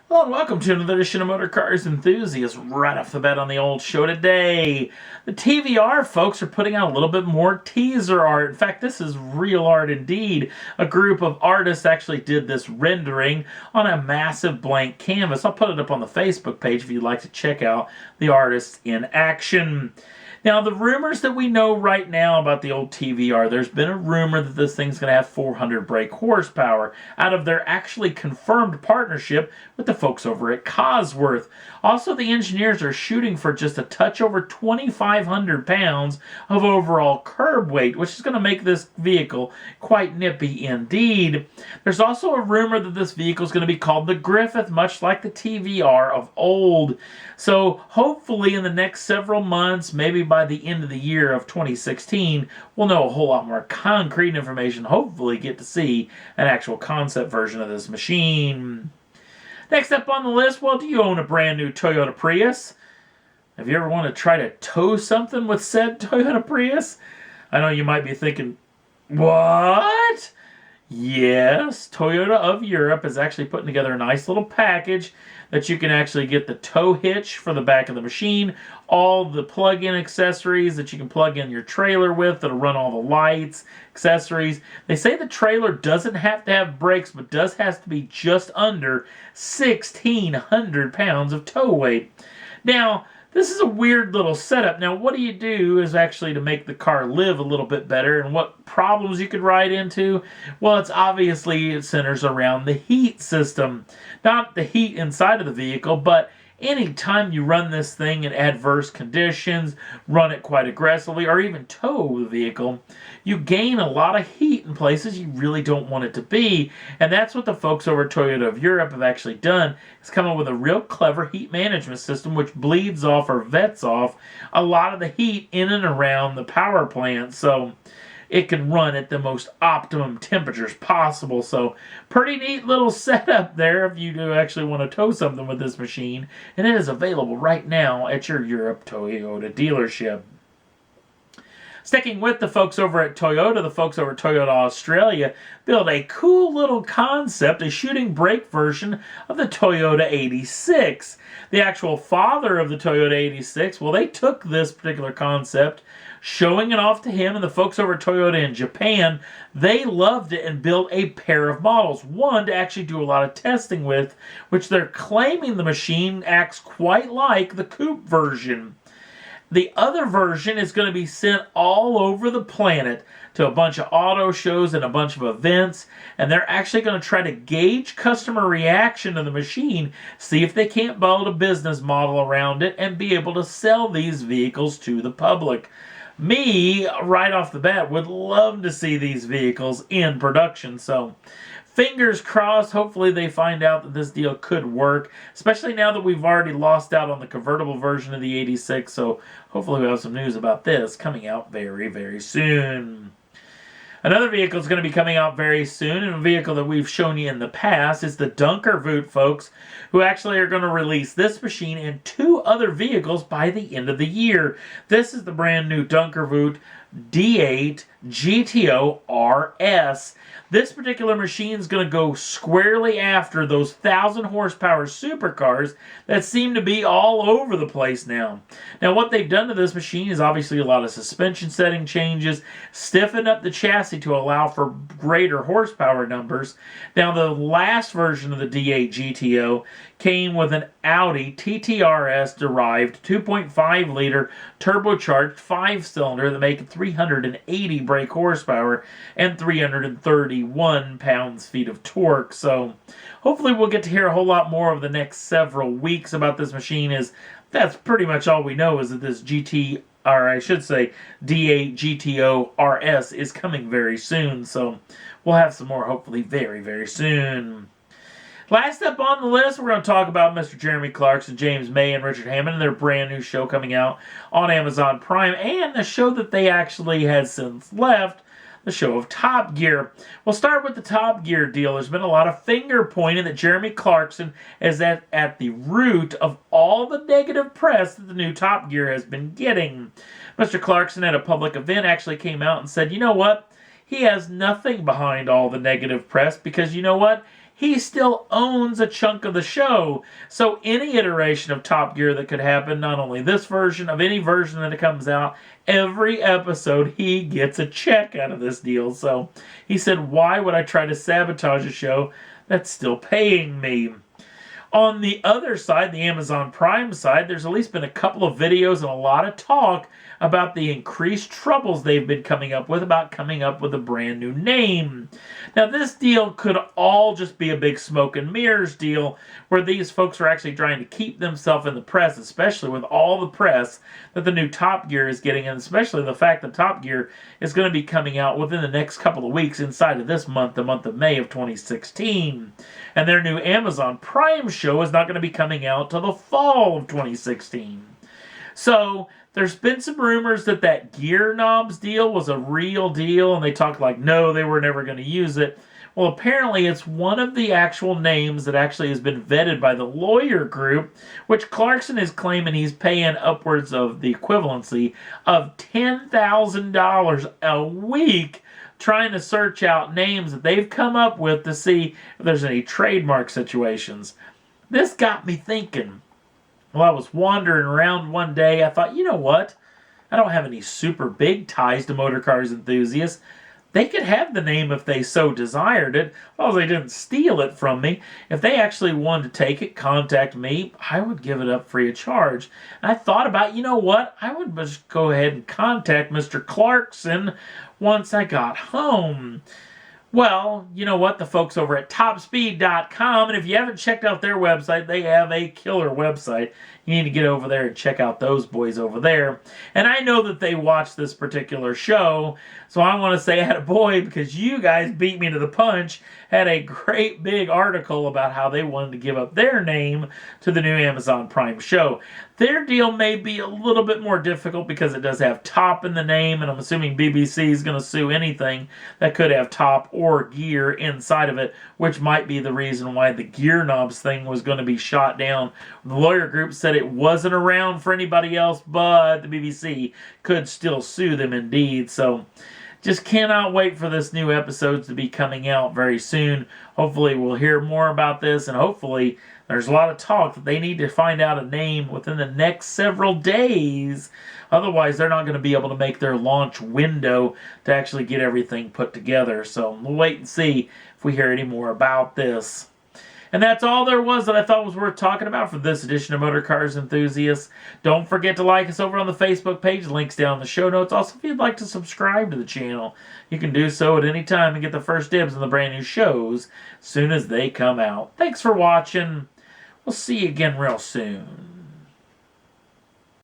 Hello and welcome to another edition of Motor Cars Enthusiasts. Right off the bat on the old show today, the TVR folks are putting out a little bit more teaser art. In fact, this is real art indeed. A group of artists actually did this rendering on a massive blank canvas. I'll put it up on the Facebook page if you'd like to check out the artists in action. Now, the rumors that we know right now about the old TVR, there's been a rumor that this thing's going to have 400 brake horsepower out of their actually confirmed partnership with the folks over at Cosworth. Also, the engineers are shooting for just a touch over 2,500 pounds of overall curb weight, which is going to make this vehicle quite nippy indeed. There's also a rumor that this vehicle is going to be called the Griffith, much like the TVR of old. So, hopefully in the next several months, maybe by the end of the year of 2016, we'll know a whole lot more concrete information, hopefully get to see an actual concept version of this machine. Next up on the list, well, do you own a brand new Toyota Prius? Have you ever wanted to try to tow something with said Toyota Prius? I know you might be thinking, what? Yes, Toyota of Europe is actually putting together a nice little package that you can actually get the tow hitch for the back of the machine, all the plug-in accessories that you can plug in your trailer with that'll run all the lights, accessories. They say the trailer doesn't have to have brakes, but does have to be just under 1,600 pounds of tow weight. Now, this is a weird little setup. Now, what do you do is actually to make the car live a little bit better, and what problems you could ride into? Well, it centers around the heat system. Not the heat inside of the vehicle, but anytime you run this thing in adverse conditions, run it quite aggressively, or even tow the vehicle, you gain a lot of heat in places you really don't want it to be. And that's what the folks over at Toyota of Europe have actually done, is come up with a real clever heat management system which bleeds off or vets off a lot of the heat in and around the power plant. So it can run at the most optimum temperatures possible. So pretty neat little setup there if you do actually want to tow something with this machine. And it is available right now at your Europe Toyota dealership. Sticking with the folks over at Toyota, the folks over at Toyota Australia built a cool little concept, a shooting brake version of the Toyota 86. The actual father of the Toyota 86, well, they took this particular concept, showing it off to him, and the folks over at Toyota in Japan, they loved it and built a pair of models. One to actually do a lot of testing with, which they're claiming the machine acts quite like the coupe version. The other version is going to be sent all over the planet to a bunch of auto shows and a bunch of events, and they're actually going to try to gauge customer reaction to the machine, see if they can't build a business model around it and be able to sell these vehicles to the public. Me, right off the bat, would love to see these vehicles in production, so fingers crossed, hopefully they find out that this deal could work, especially now that we've already lost out on the convertible version of the 86, so hopefully we have some news about this coming out very, very soon. Another vehicle is going to be coming out very soon, and a vehicle that we've shown you in the past is the Donkervoort folks, who actually are going to release this machine and two other vehicles by the end of the year. This is the brand new Donkervoort D8 GTO-RS. This particular machine is going to go squarely after those 1,000 horsepower supercars that seem to be all over the place now. Now, what they've done to this machine is obviously a lot of suspension setting changes, stiffened up the chassis to allow for greater horsepower numbers. Now, the last version of the D8 GTO came with an Audi TTRS derived 2.5 liter turbocharged 5-cylinder that made 380 brake horsepower and 331 pounds-feet of torque. So hopefully we'll get to hear a whole lot more over the next several weeks about this machine, as that's pretty much all we know, is that this D8 GTO-RS is coming very soon. So we'll have some more hopefully very, very soon. Last up on the list, we're going to talk about Mr. Jeremy Clarkson, James May, and Richard Hammond and their brand new show coming out on Amazon Prime, and the show that they actually had since left, the show of Top Gear. We'll start with the Top Gear deal. There's been a lot of finger pointing that Jeremy Clarkson is at the root of all the negative press that the new Top Gear has been getting. Mr. Clarkson at a public event actually came out and said, you know what? He has nothing behind all the negative press because, you know what? he still owns a chunk of the show. So any iteration of Top Gear that could happen, not only this version, of any version that it comes out, every episode he gets a check out of this deal. So he said, why would I try to sabotage a show that's still paying me? On the other side, the Amazon Prime side, there's at least been a couple of videos and a lot of talk about the increased troubles they've been coming up with about coming up with a brand new name. Now, this deal could all just be a big smoke and mirrors deal where these folks are actually trying to keep themselves in the press, especially with all the press that the new Top Gear is getting, and especially the fact that Top Gear is going to be coming out within the next couple of weeks inside of this month, the month of May of 2016. And their new Amazon Prime show is not going to be coming out till the fall of 2016. So there's been some rumors that that gear knobs deal was a real deal, and they talked like, no, they were never going to use it. Well, apparently it's one of the actual names that actually has been vetted by the lawyer group, which Clarkson is claiming he's paying upwards of the equivalency of $10,000 a week trying to search out names that they've come up with to see if there's any trademark situations. This got me thinking. Well, I was wandering around one day. I thought, you know what? I don't have any super big ties to motor cars enthusiasts. They could have the name if they so desired it, as long as they didn't steal it from me. If they actually wanted to take it, contact me, I would give it up free of charge. And I thought about, you know what? I would just go ahead and contact Mr. Clarkson once I got home. Well, you know what? The folks over at topspeed.com, and if you haven't checked out their website, they have a killer website. You need to get over there and check out those boys over there. And I know that they watch this particular show, so I want to say attaboy because you guys beat me to the punch. Had a great big article about how they wanted to give up their name to the new Amazon Prime show. Their deal may be a little bit more difficult because it does have top in the name, and I'm assuming BBC is going to sue anything that could have top or gear inside of it, which might be the reason why the gear knobs thing was going to be shot down. The lawyer group said it wasn't around for anybody else, but the BBC could still sue them indeed. So just cannot wait for this new episodes to be coming out very soon. Hopefully we'll hear more about this, and hopefully there's a lot of talk that they need to find out a name within the next several days. Otherwise, they're not going to be able to make their launch window to actually get everything put together. So we'll wait and see if we hear any more about this. And that's all there was that I thought was worth talking about for this edition of Motor Cars Enthusiasts. Don't forget to like us over on the Facebook page. Links down in the show notes. Also, if you'd like to subscribe to the channel, you can do so at any time and get the first dibs on the brand new shows as soon as they come out. Thanks for watching. We'll see you again real soon.